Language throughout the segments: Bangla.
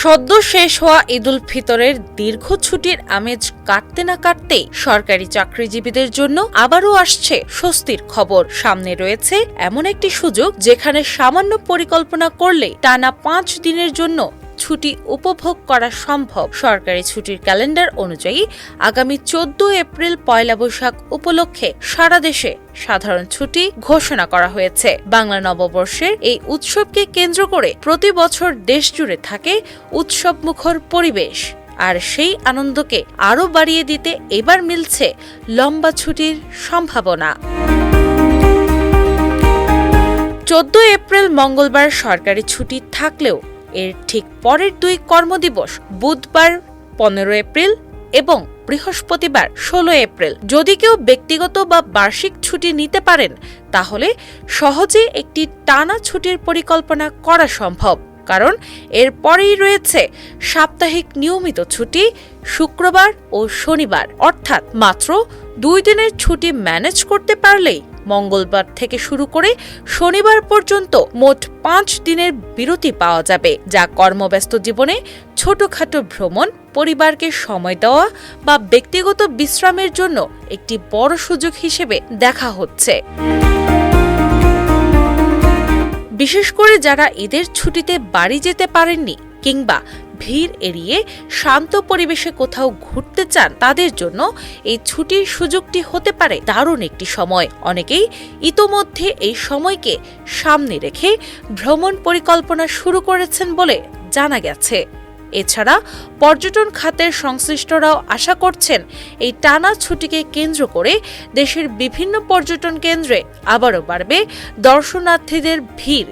সদ্য শেষ হওয়া ঈদুল ফিতরের দীর্ঘ ছুটির আমেজ কাটতে না কাটতেই সরকারি চাকরিজীবীদের জন্য আবারও আসছে স্বস্তির খবর। সামনে রয়েছে এমন একটি সুযোগ যেখানে সামান্য পরিকল্পনা করলে টানা 5 দিনের জন্য ছুটি উপভোগ করা সম্ভব। সরকারি ছুটির ক্যালেন্ডার অনুযায়ী আগামী 14 এপ্রিল পয়লা বৈশাখ উপলক্ষে সারা দেশে সাধারণ ছুটি ঘোষণা করা হয়েছে। বাংলা নববর্ষের এই উৎসবকে কেন্দ্র করে প্রতি বছর দেশ জুড়ে থাকে উৎসবমুখর পরিবেশ, আর সেই আনন্দকে আরও বাড়িয়ে দিতে এবার মিলছে লম্বা ছুটির সম্ভাবনা। 14 এপ্রিল মঙ্গলবার সরকারি ছুটি থাকলেও এর ঠিক পরের 2 কর্মদিবস বুধবার 15 এপ্রিল এবং বৃহস্পতিবার 16 এপ্রিল যদি কেউ ব্যক্তিগত বা বার্ষিক ছুটি নিতে পারেন, তাহলে সহজে একটি টানা ছুটির পরিকল্পনা করা সম্ভব। কারণ এর পরেই রয়েছে সাপ্তাহিক নিয়মিত ছুটি শুক্রবার ও শনিবার, অর্থাৎ মাত্র 2 দিনের ছুটি ম্যানেজ করতে পারলেই মঙ্গলবার থেকে শুরু করে শনিবার পর্যন্ত মোট 5 দিনের বিরতি পাওয়া যাবে, যা কর্মব্যস্ত জীবনে ছোটখাটো ভ্রমণ, পরিবারকে সময় দেওয়া বা ব্যক্তিগত বিশ্রামের জন্য একটি বড় সুযোগ হিসেবে দেখা হচ্ছে। বিশেষ করে যারা ঈদের ছুটিতে বাড়ি যেতে পারেননি কিংবা ভিড় এড়িয়ে শান্ত পরিবেশে কোথাও ঘুরতে চান, তাদের জন্য এই ছুটির সুযোগটি হতে পারে দারুণ একটি সময়। অনেকেই ইতোমধ্যে এই সময়কে সামনে রেখে ভ্রমণ পরিকল্পনা শুরু করেছেন বলে জানা গেছে। এছাড়া পর্যটন খাতের সংশ্লিষ্টরাও আশা করছেন এই টানা ছুটিকে কেন্দ্র করে দেশের বিভিন্ন পর্যটন কেন্দ্রে আবারও বাড়বে দর্শনার্থীদের ভিড়।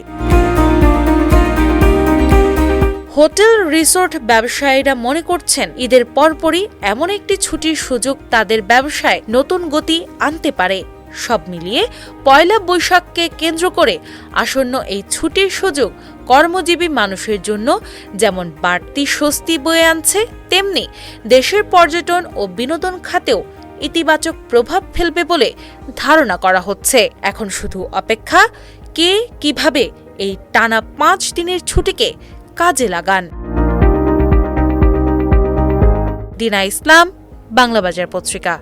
হোটেল রিসোর্ট ব্যবসায়ীরা মনে করছেন ঈদের পরপরই এমন একটি ছুটির সুযোগ তাদের ব্যবসায় নতুন গতি আনতে পারে। সব মিলিয়ে পয়লা বৈশাখকে কেন্দ্র করে আসন্ন এই ছুটির সুযোগ কর্মজীবী মানুষের জন্য যেমন বাড়তি স্বস্তি বয়ে আনছে, তেমনি দেশের পর্যটন ও বিনোদন খাতেও ইতিবাচক প্রভাব ফেলবে বলে ধারণা করা হচ্ছে। এখন শুধু অপেক্ষা কে কিভাবে এই টানা 5 দিনের ছুটিকে কাজে লাগান। দিনা ইসলাম, বাংলা বাজার পত্রিকা।